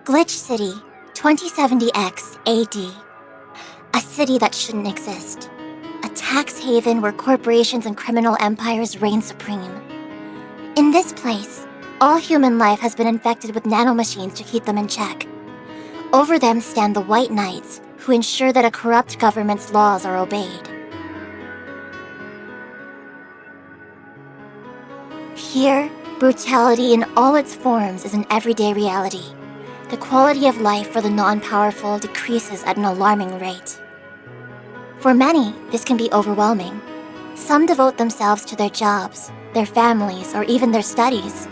Glitch City, 2070X AD. A city that shouldn't exist. A tax haven where corporations and criminal empires reign supreme. In this place, all human life has been infected with nanomachines to keep them in check. Over them stand the White Knights, who ensure that a corrupt government's laws are obeyed. Here, brutality in all its forms is an everyday reality. The quality of life for the non-powerful decreases at an alarming rate. For many, this can be overwhelming. Some devote themselves to their jobs, their families, or even their studies.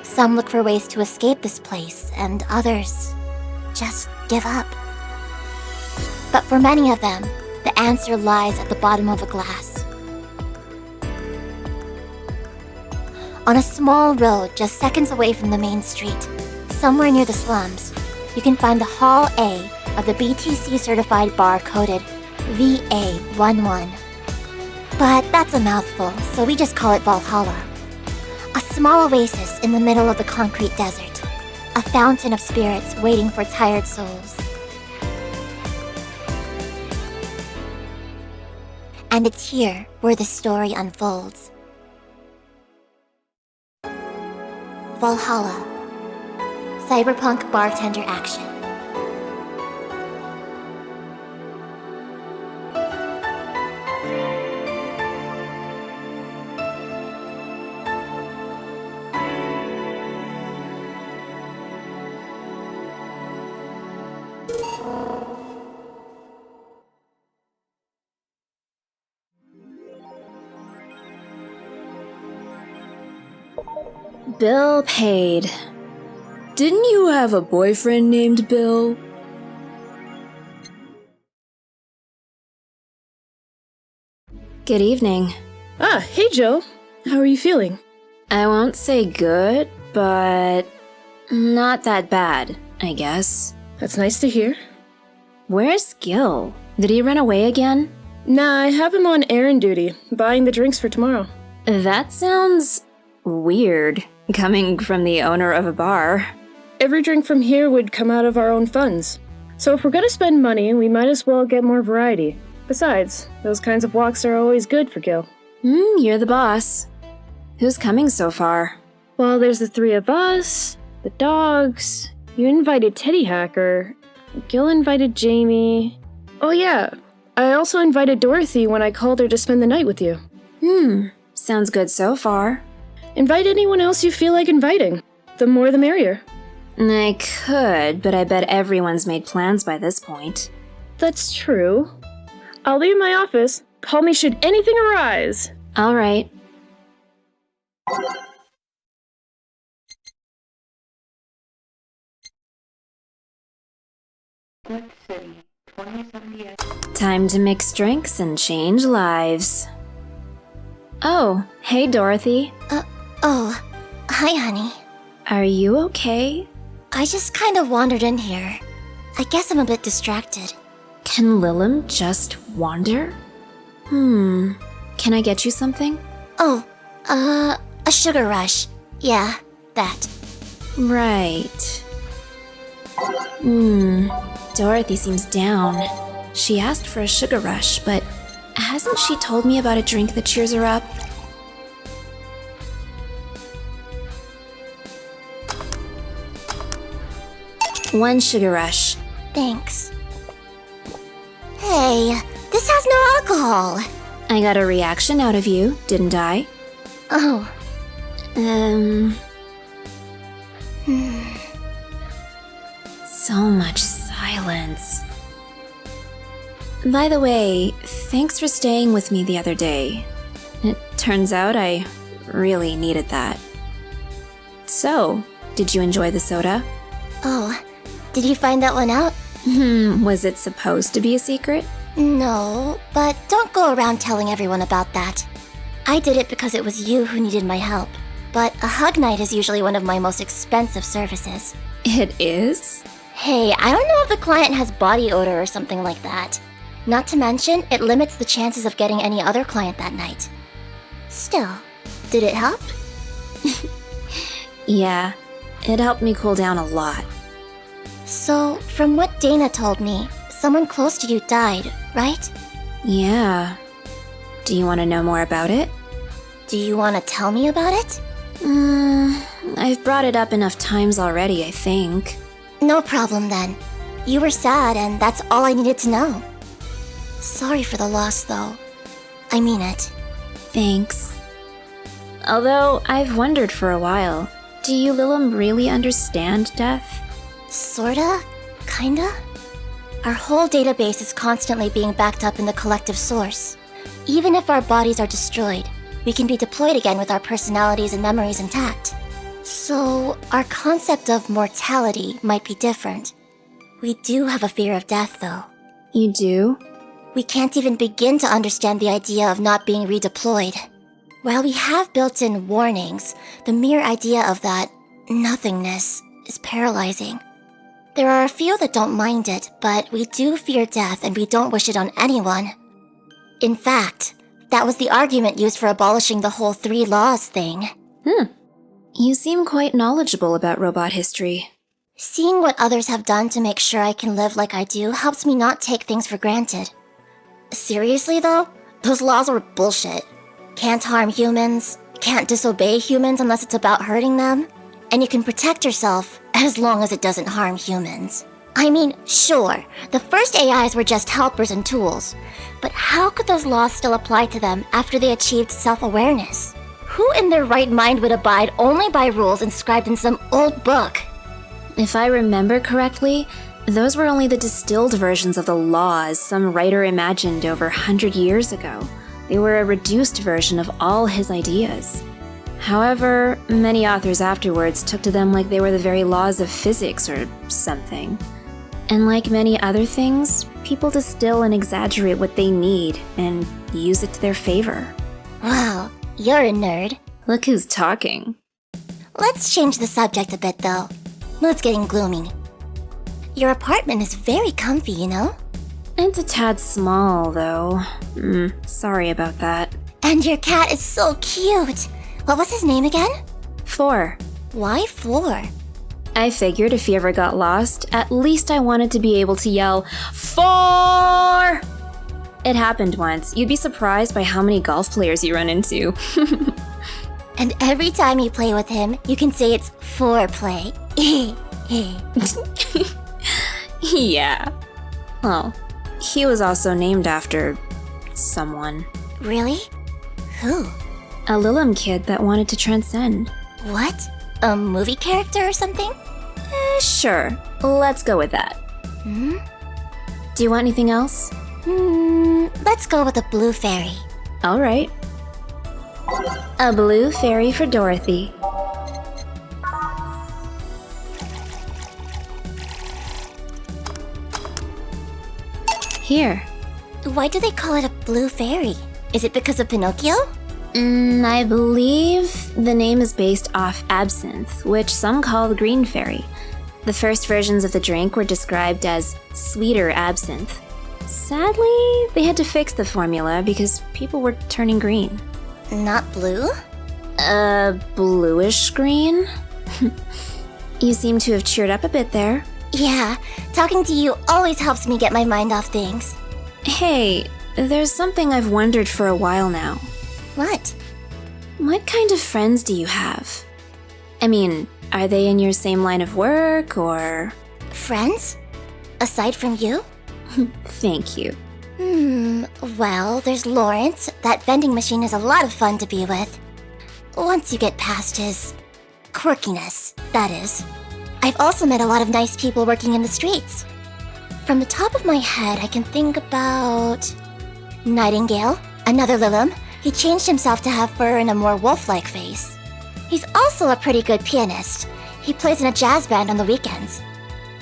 Some look for ways to escape this place, and others just give up. But for many of them, the answer lies at the bottom of a glass. On a small road just seconds away from the main street, somewhere near the slums, you can find the Hall A of the BTC-certified bar coded VA-11. But that's a mouthful, so we just call it Valhalla. A small oasis in the middle of the concrete desert. A fountain of spirits waiting for tired souls. And it's here where the story unfolds. Valhalla. Cyberpunk Bartender Action. Bill paid. Didn't you have a boyfriend named Bill? Good evening. Ah, hey Joe. How are you feeling? I won't say good, but not that bad, I guess. That's nice to hear. Where's Gil? Did he run away again? Nah, I have him on errand duty, buying the drinks for tomorrow. That sounds weird, coming from the owner of a bar. Every drink from here would come out of our own funds. So if we're gonna spend money, we might as well get more variety. Besides, those kinds of walks are always good for Gil. You're the boss. Who's coming so far? Well, there's the three of us, the dogs, you invited Teddy Hacker, Gil invited Jamie. Oh yeah, I also invited Dorothy when I called her to spend the night with you. Sounds good so far. Invite anyone else you feel like inviting. The more the merrier. I could, but I bet everyone's made plans by this point. That's true. I'll leave my office. Call me should anything arise. All right. Time to mix drinks and change lives. Oh, hey Dorothy. Hi, honey. Are you okay? I just kind of wandered in here. I guess I'm a bit distracted. Can Lilim just wander? Can I get you something? A sugar rush. Yeah, that. Right. Dorothy seems down. She asked for a sugar rush, but hasn't she told me about a drink that cheers her up? One sugar rush. Thanks. Hey, this has no alcohol. I got a reaction out of you, didn't I? Oh. So much silence. By the way, thanks for staying with me the other day. It turns out I really needed that. So, did you enjoy the soda? Oh, did you find that one out? Was it supposed to be a secret? No, but don't go around telling everyone about that. I did it because it was you who needed my help. But a hug night is usually one of my most expensive services. It is? Hey, I don't know if the client has body odor or something like that. Not to mention, it limits the chances of getting any other client that night. Still, did it help? Yeah, it helped me cool down a lot. So, from what Dana told me, someone close to you died, right? Yeah. Do you want to know more about it? Do you want to tell me about it? I've brought it up enough times already, I think. No problem then. You were sad, and that's all I needed to know. Sorry for the loss, though. I mean it. Thanks. Although, I've wondered for a while, do you Lilim really understand death? Sorta? Kinda? Our whole database is constantly being backed up in the collective source. Even if our bodies are destroyed, we can be deployed again with our personalities and memories intact. So, our concept of mortality might be different. We do have a fear of death, though. You do? We can't even begin to understand the idea of not being redeployed. While we have built-in warnings, the mere idea of that nothingness is paralyzing. There are a few that don't mind it, but we do fear death and we don't wish it on anyone. In fact, that was the argument used for abolishing the whole 3 laws thing. You seem quite knowledgeable about robot history. Seeing what others have done to make sure I can live like I do helps me not take things for granted. Seriously though, those laws were bullshit. Can't harm humans, can't disobey humans unless it's about hurting them, and you can protect yourself as long as it doesn't harm humans. I mean, sure, the first AIs were just helpers and tools, but how could those laws still apply to them after they achieved self-awareness? Who in their right mind would abide only by rules inscribed in some old book? If I remember correctly, those were only the distilled versions of the laws some writer imagined over 100 years ago. They were a reduced version of all his ideas. However, many authors afterwards took to them like they were the very laws of physics or something. And like many other things, people distill and exaggerate what they need and use it to their favor. Wow, you're a nerd. Look who's talking. Let's change the subject a bit though. Mood's getting gloomy. Your apartment is very comfy, you know? It's a tad small, though. Sorry about that. And your cat is so cute. What was his name again? 4. Why 4? I figured if he ever got lost, at least I wanted to be able to yell, 4! It happened once. You'd be surprised by how many golf players you run into. And every time you play with him, you can say it's foreplay. Yeah. Well, he was also named after someone. Really? Who? A Lilim kid that wanted to transcend. What? A movie character or something? Sure. Let's go with that. Do you want anything else? Let's go with a blue fairy. All right. A blue fairy for Dorothy. Here. Why do they call it a blue fairy? Is it because of Pinocchio? I believe the name is based off absinthe, which some call the green fairy. The first versions of the drink were described as sweeter absinthe. Sadly, they had to fix the formula because people were turning green. Not blue? Bluish green? You seem to have cheered up a bit there. Yeah, talking to you always helps me get my mind off things. Hey, there's something I've wondered for a while now. What? What kind of friends do you have? I mean, are they in your same line of work, or...? Friends? Aside from you? Thank you. Well, there's Lawrence. That vending machine is a lot of fun to be with. Once you get past his quirkiness, that is. I've also met a lot of nice people working in the streets. From the top of my head, I can think about... Nightingale, another Lilim. He changed himself to have fur and a more wolf-like face. He's also a pretty good pianist. He plays in a jazz band on the weekends.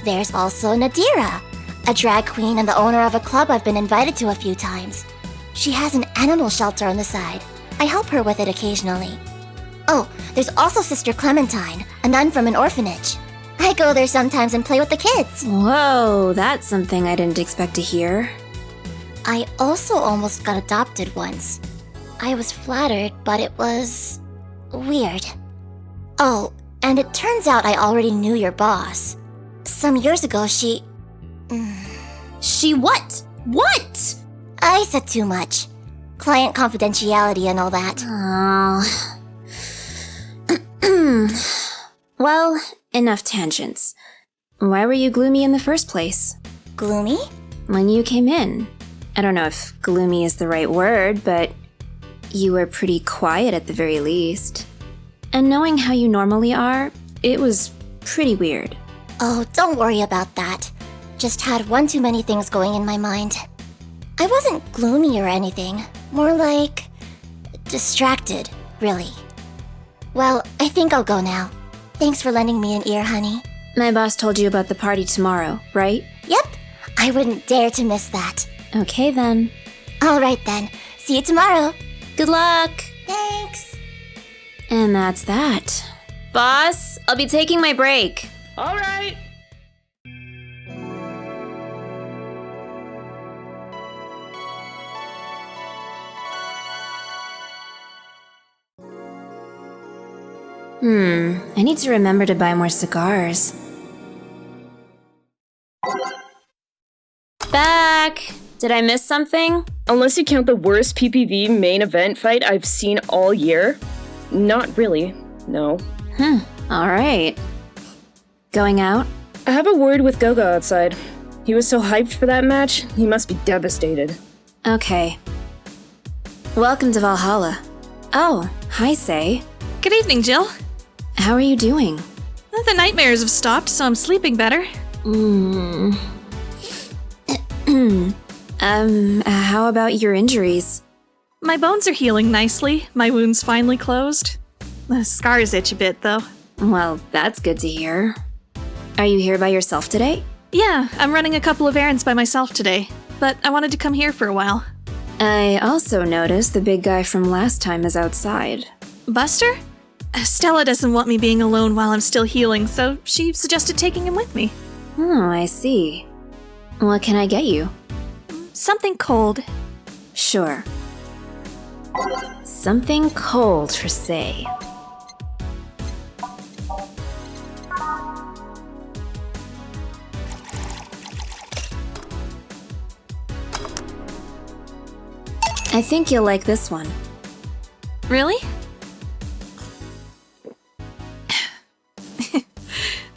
There's also Nadira, a drag queen and the owner of a club I've been invited to a few times. She has an animal shelter on the side. I help her with it occasionally. Oh, there's also Sister Clementine, a nun from an orphanage. I go there sometimes and play with the kids. Whoa, that's something I didn't expect to hear. I also almost got adopted once. I was flattered, but it was... weird. Oh, and it turns out I already knew your boss. Some years ago, she... She what? What? I said too much. Client confidentiality and all that. Well, enough tangents. Why were you gloomy in the first place? Gloomy? When you came in. I don't know if gloomy is the right word, but you were pretty quiet at the very least. And knowing how you normally are, it was pretty weird. Oh, don't worry about that. Just had one too many things going in my mind. I wasn't gloomy or anything. More like... distracted, really. Well, I think I'll go now. Thanks for lending me an ear, honey. My boss told you about the party tomorrow, right? Yep, I wouldn't dare to miss that. Okay then. Alright then, see you tomorrow. Good luck! Thanks. And that's that. Boss, I'll be taking my break. All right. I need to remember to buy more cigars. Back! Did I miss something? Unless you count the worst PPV main event fight I've seen all year. Not really, no. Alright. Going out? I have a word with Gogo outside. He was so hyped for that match, he must be devastated. Okay. Welcome to Valhalla. Oh, hi, Say. Good evening, Jill. How are you doing? The nightmares have stopped, so I'm sleeping better. How about your injuries? My bones are healing nicely. My wound's finally closed. The scars itch a bit, though. Well, that's good to hear. Are you here by yourself today? Yeah, I'm running a couple of errands by myself today, but I wanted to come here for a while. I also noticed the big guy from last time is outside. Buster? Stella doesn't want me being alone while I'm still healing, so she suggested taking him with me. Oh, I see. What can I get you? Something cold. Sure. Something cold for Say. I think you'll like this one. Really?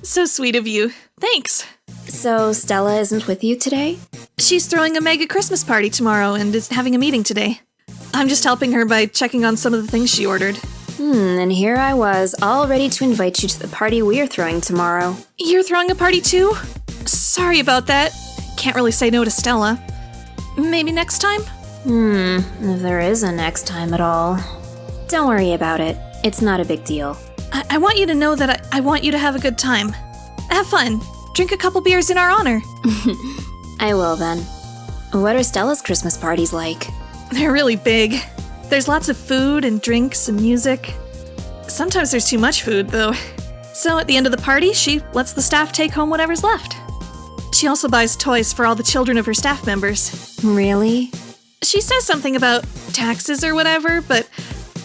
So sweet of you. Thanks. So Stella isn't with you today? She's throwing a mega Christmas party tomorrow and is having a meeting today. I'm just helping her by checking on some of the things she ordered. And here I was, all ready to invite you to the party we're throwing tomorrow. You're throwing a party too? Sorry about that. Can't really say no to Stella. Maybe next time? If there is a next time at all. Don't worry about it. It's not a big deal. I want you to know that I want you to have a good time. Have fun. Drink a couple beers in our honor. I will then. What are Stella's Christmas parties like? They're really big. There's lots of food and drinks and music. Sometimes there's too much food, though. So at the end of the party, she lets the staff take home whatever's left. She also buys toys for all the children of her staff members. Really? She says something about taxes or whatever, but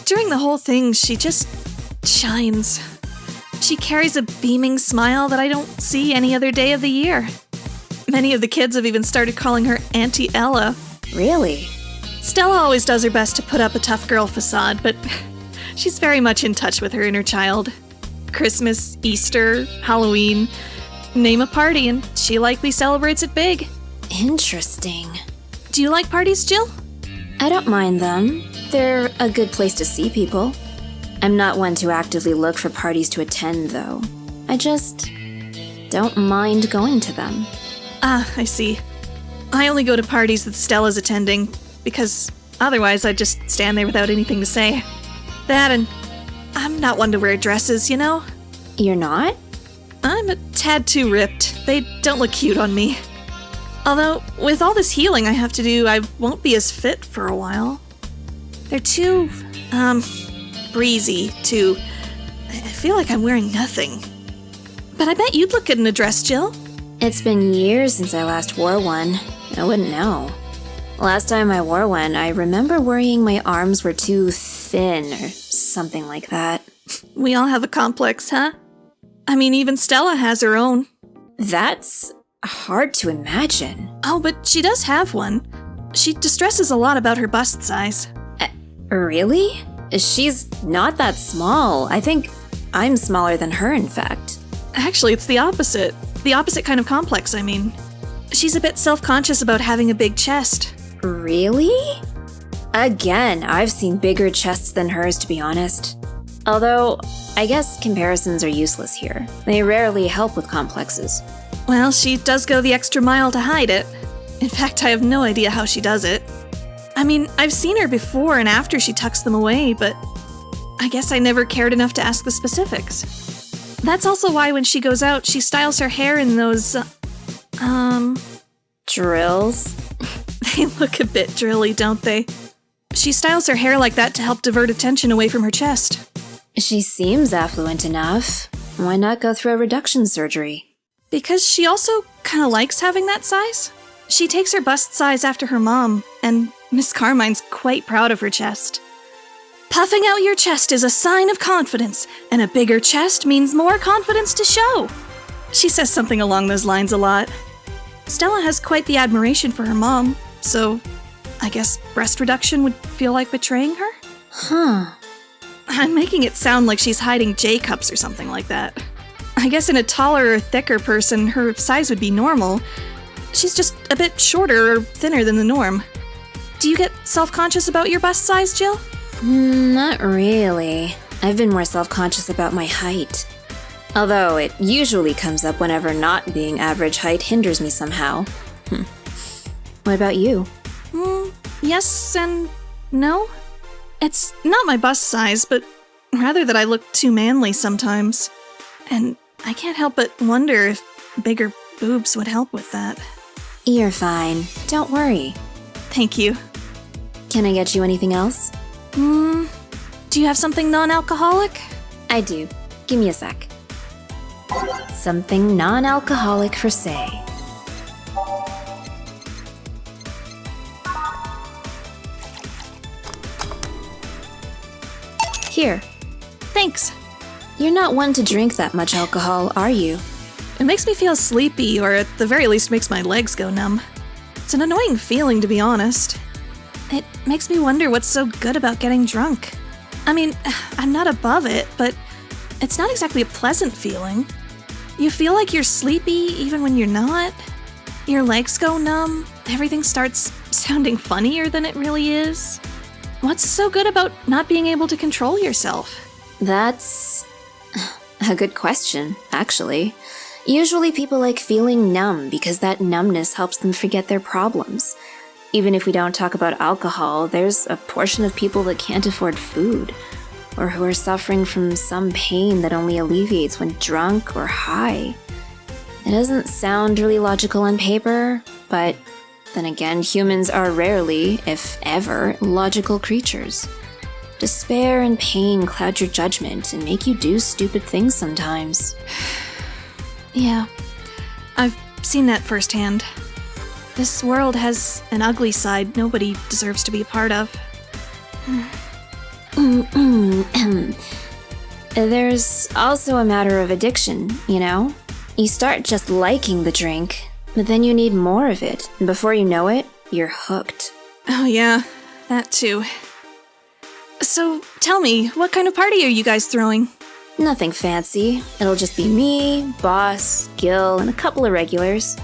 during the whole thing, she just shines. She carries a beaming smile that I don't see any other day of the year. Many of the kids have even started calling her Auntie Ella. Really? Stella always does her best to put up a tough girl facade, but she's very much in touch with her inner child. Christmas, Easter, Halloween, name a party and she likely celebrates it big. Interesting. Do you like parties, Jill? I don't mind them. They're a good place to see people. I'm not one to actively look for parties to attend, though. I just don't mind going to them. Ah, I see. I only go to parties that Stella's attending, because otherwise I'd just stand there without anything to say. That and I'm not one to wear dresses, you know? You're not? I'm a tad too ripped. They don't look cute on me. Although, with all this healing I have to do, I won't be as fit for a while. They're too, breezy, too. I feel like I'm wearing nothing. But I bet you'd look good in a dress, Jill. It's been years since I last wore one. I wouldn't know. Last time I wore one, I remember worrying my arms were too thin or something like that. We all have a complex, huh? I mean, even Stella has her own. That's hard to imagine. Oh, but she does have one. She distresses a lot about her bust size. Really? She's not that small. I think I'm smaller than her, in fact. Actually, it's the opposite. The opposite kind of complex, I mean. She's a bit self-conscious about having a big chest. Really? Again, I've seen bigger chests than hers, to be honest. Although, I guess comparisons are useless here. They rarely help with complexes. Well, she does go the extra mile to hide it. In fact, I have no idea how she does it. I mean, I've seen her before and after she tucks them away, but I guess I never cared enough to ask the specifics. That's also why when she goes out, she styles her hair in those, Drills? They look a bit drilly, don't they? She styles her hair like that to help divert attention away from her chest. She seems affluent enough. Why not go through a reduction surgery? Because she also kinda likes having that size. She takes her bust size after her mom, and Miss Carmine's quite proud of her chest. Puffing out your chest is a sign of confidence, and a bigger chest means more confidence to show. She says something along those lines a lot. Stella has quite the admiration for her mom, so I guess breast reduction would feel like betraying her? Huh. I'm making it sound like she's hiding J-cups or something like that. I guess in a taller or thicker person, her size would be normal. She's just a bit shorter or thinner than the norm. Do you get self-conscious about your bust size, Jill? Not really. I've been more self-conscious about my height. Although it usually comes up whenever not being average height hinders me somehow. What about you? Yes and no. It's not my bust size, but rather that I look too manly sometimes. And I can't help but wonder if bigger boobs would help with that. You're fine. Don't worry. Thank you. Can I get you anything else? Do you have something non-alcoholic? I do. Give me a sec. Something non-alcoholic for say. Here. Thanks. You're not one to drink that much alcohol, are you? It makes me feel sleepy, or at the very least makes my legs go numb. It's an annoying feeling, to be honest. It makes me wonder what's so good about getting drunk. I mean, I'm not above it, but it's not exactly a pleasant feeling. You feel like you're sleepy even when you're not. Your legs go numb. Everything starts sounding funnier than it really is. What's so good about not being able to control yourself? That's a good question, actually. Usually people like feeling numb because that numbness helps them forget their problems. Even if we don't talk about alcohol, there's a portion of people that can't afford food, or who are suffering from some pain that only alleviates when drunk or high. It doesn't sound really logical on paper, but then again, humans are rarely, if ever, logical creatures. Despair and pain cloud your judgment and make you do stupid things sometimes. Yeah, I've seen that firsthand. This world has an ugly side nobody deserves to be a part of. There's also a matter of addiction, you know? You start just liking the drink, but then you need more of it, and before you know it, you're hooked. Oh yeah, that too. So, tell me, what kind of party are you guys throwing? Nothing fancy. It'll just be me, Boss, Gil, and a couple of regulars.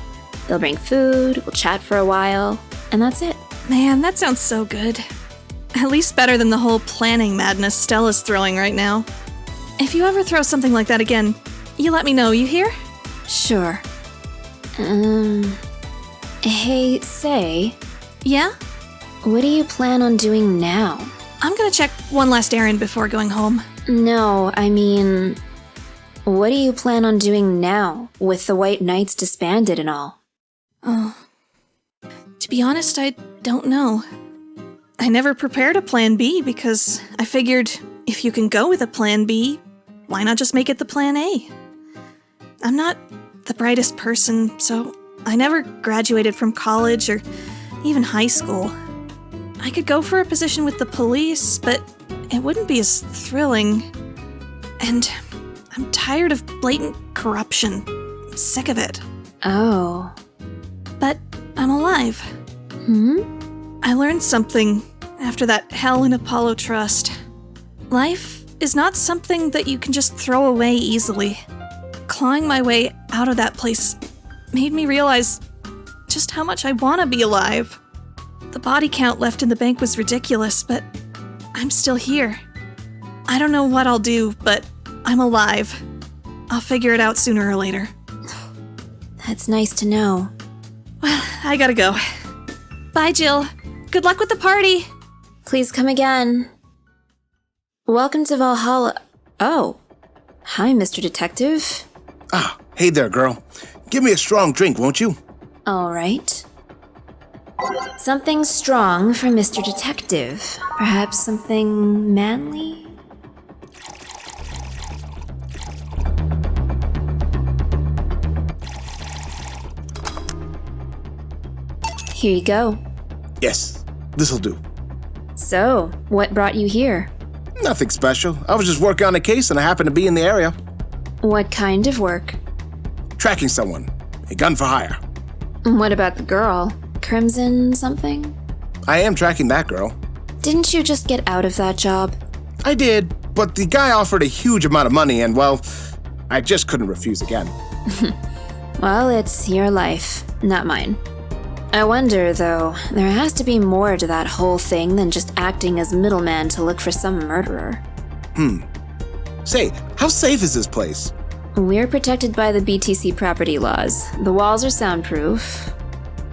They'll bring food, we'll chat for a while, and that's it. Man, that sounds so good. At least better than the whole planning madness Stella's throwing right now. If you ever throw something like that again, you let me know, you hear? Sure. Hey, say, Yeah? what do you plan on doing now? I'm gonna check one last errand before going home. No, I mean, what do you plan on doing now, with the White Knights disbanded and all? Oh. To be honest, I don't know. I never prepared a plan B because I figured if you can go with a plan B, why not just make it the plan A? I'm not the brightest person, so I never graduated from college or even high school. I could go for a position with the police, but it wouldn't be as thrilling. And I'm tired of blatant corruption. sick of it. Oh. But I'm alive. I learned something after that hell in Apollo Trust. Life is not something that you can just throw away easily. Clawing my way out of that place made me realize just how much I want to be alive. The body count left in the bank was ridiculous, but I'm still here. I don't know what I'll do, but I'm alive. I'll figure it out sooner or later. That's nice to know. Well, I gotta go. Bye, Jill. Good luck with the party. Please come again. Welcome to Valhalla. Oh. Hi, Mr. Detective. Ah, hey there, girl. Give me a strong drink, won't you? All right. Something strong for Mr. Detective. Perhaps something manly? Here you go. Yes, this'll do. So, what brought you here? Nothing special. I was just working on a case and I happened to be in the area. What kind of work? Tracking someone. A gun for hire. What about the girl? Crimson something? I am tracking that girl. Didn't you just get out of that job? I did, but the guy offered a huge amount of money and, well, I just couldn't refuse again. Well, it's your life, not mine. I wonder, though, there has to be more to that whole thing than just acting as middleman to look for some murderer. Say, how safe is this place? We're protected by the BTC property laws. The walls are soundproof.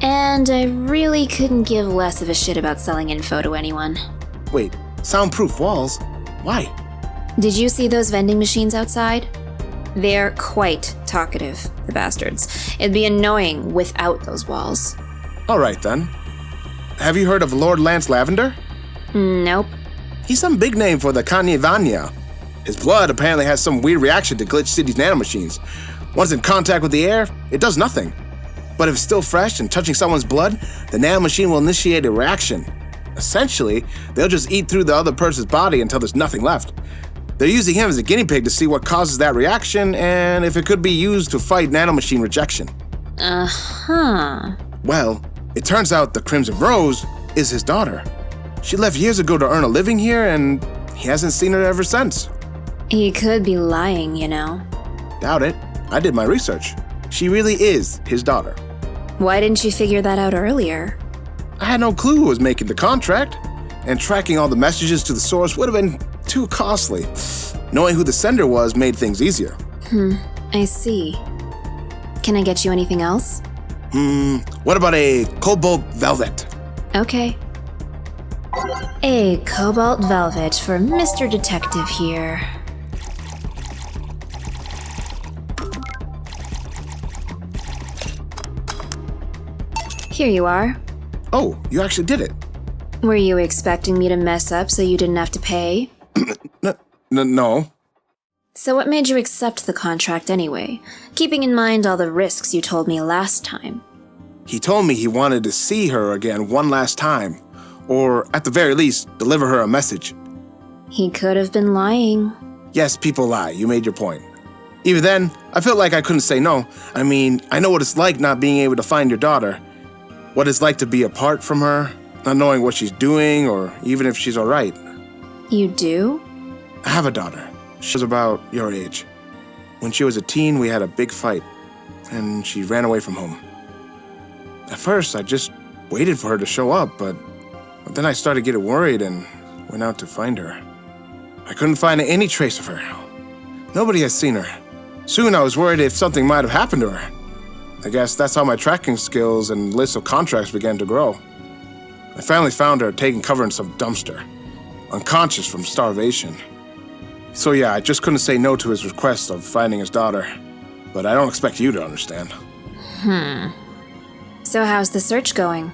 And I really couldn't give less of a shit about selling info to anyone. Wait, soundproof walls? Why? Did you see those vending machines outside? They're quite talkative, the bastards. It'd be annoying without those walls. Alright then. Have you heard of Lord Lance Lavender? Nope. He's some big name for the Kanyevanya. His blood apparently has some weird reaction to Glitch City's nanomachines. Once in contact with the air, it does nothing. But if it's still fresh and touching someone's blood, the nanomachine will initiate a reaction. Essentially, they'll just eat through the other person's body until there's nothing left. They're using him as a guinea pig to see what causes that reaction and if it could be used to fight nanomachine rejection. Uh-huh. Well, it turns out the Crimson Rose is his daughter. She left years ago to earn a living here and he hasn't seen her ever since. He could be lying, you know. Doubt it. I did my research. She really is his daughter. Why didn't you figure that out earlier? I had no clue who was making the contract, and tracking all the messages to the source would have been too costly. Knowing who the sender was made things easier. I see. Can I get you anything else? What about a cobalt velvet? Okay. A cobalt velvet for Mr. Detective here. Here you are. Oh, you actually did it. Were you expecting me to mess up so you didn't have to pay? No. So what made you accept the contract anyway, keeping in mind all the risks you told me last time? He told me he wanted to see her again one last time, or at the very least, deliver her a message. He could have been lying. Yes, people lie. You made your point. Even then, I felt like I couldn't say no. I mean, I know what it's like not being able to find your daughter. What it's like to be apart from her, not knowing what she's doing or even if she's alright. You do? I have a daughter. She was about your age. When she was a teen, we had a big fight, and she ran away from home. At first, I just waited for her to show up, but then I started getting worried and went out to find her. I couldn't find any trace of her. Nobody has seen her. Soon I was worried if something might have happened to her. I guess that's how my tracking skills and list of contracts began to grow. I finally found her taking cover in some dumpster, unconscious from starvation. So yeah, I just couldn't say no to his request of finding his daughter. But I don't expect you to understand. So how's the search going?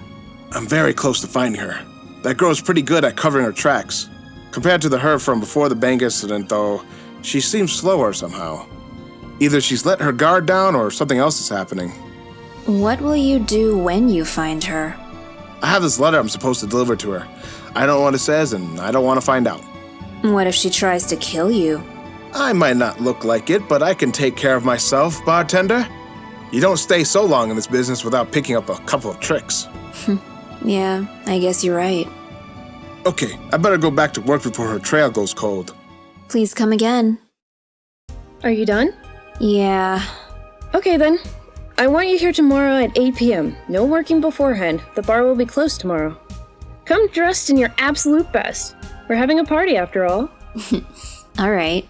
I'm very close to finding her. That girl's pretty good at covering her tracks. Compared to the her from before the bank incident, though, she seems slower somehow. Either she's let her guard down or something else is happening. What will you do when you find her? I have this letter I'm supposed to deliver to her. I don't know what it says, and I don't want to find out. What if she tries to kill you? I might not look like it, but I can take care of myself, bartender. You don't stay so long in this business without picking up a couple of tricks. Yeah, I guess you're right. Okay, I better go back to work before her trail goes cold. Please come again. Are you done? Yeah. Okay then. I want you here tomorrow at 8 p.m. No working beforehand. The bar will be closed tomorrow. Come dressed in your absolute best. We're having a party after all. Alright.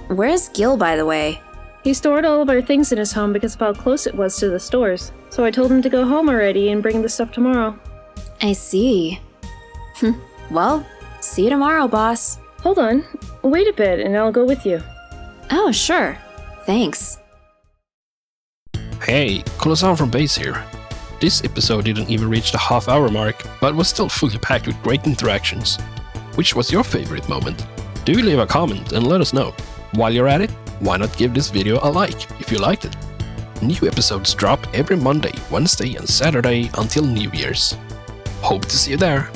Where's Gil, by the way? He stored all of our things in his home because of how close it was to the stores. So I told him to go home already and bring the stuff tomorrow. I see. Well, see you tomorrow, boss. Hold on. Wait a bit and I'll go with you. Oh, sure. Thanks. Hey, Kolezan from Base here. This episode didn't even reach the half-hour mark, but was still fully packed with great interactions. Which was your favorite moment? Do leave a comment and let us know. While you're at it, why not give this video a like if you liked it? New episodes drop every Monday, Wednesday and Saturday until New Year's. Hope to see you there.